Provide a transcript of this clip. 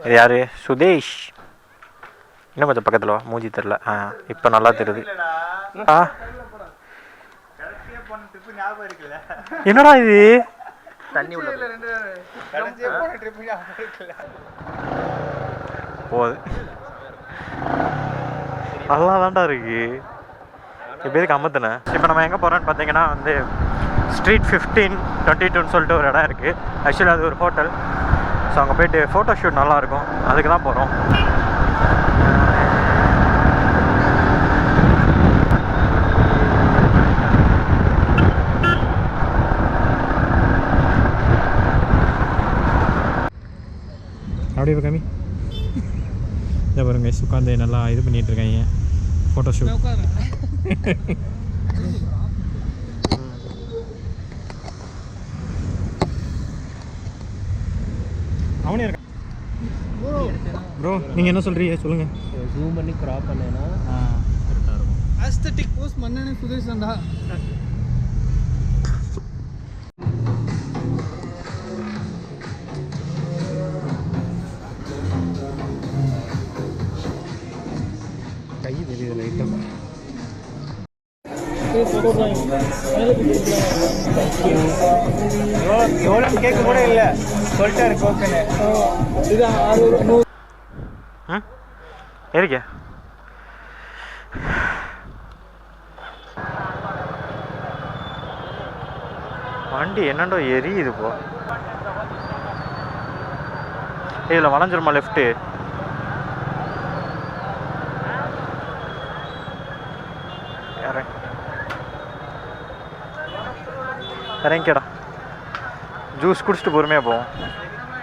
இது யாரு? சுதேஷ். இன்னும் கொஞ்சம் பக்கத்தில் வா, மூஞ்சி தெரில. இப்போ நல்லா தெரியுது. என்னடா இது? தண்ணி உள்ள போகுது. நல்லா தான்டா இருக்கு. பேருக்கு அம்மத்தினேன். இப்போ நம்ம எங்கே போகிறோன்னு பார்த்தீங்கன்னா வந்து ஸ்ட்ரீட் 1522 சொல்லிட்டு ஒரு இடம் இருக்குது. ஆக்சுவலி அது ஒரு ஹோட்டல். ஸோ அங்கே போய்ட்டு ஃபோட்டோ ஷூட் நல்லாயிருக்கும், அதுக்கு தான் போகிறோம். அப்படியே கம்மி இதை பாருங்க, உட்காந்து நல்லா இது பண்ணிகிட்ருக்காங்க ஃபோட்டோ ஷூட். அவனே இருக்கான் ப்ரோ. நீங்கள் என்ன சொல்கிறீங்க சொல்லுங்கள். ஜூம் பண்ணி க்ராப் பண்ணேன்னா கரெக்டாக இருக்கும். ஆஸ்தட்டிக் போஸ்ட் மன்னனே சுதேஷ் தான்டா. கை தெரியுது லைட்டாக. எவ்வளோ கேட்க கூட இல்லை, சொல்லிட்டாரு கோக்கனு. இது 600. ஏறிக்க. வண்டி என்னண்டோ எரியுது போ. இதில் வளைஞ்சிருமா லெஃப்ட்டு? இறங்கிக்கடா. ஜூஸ் குடிச்சிட்டு பொறுமையாக போவோம்.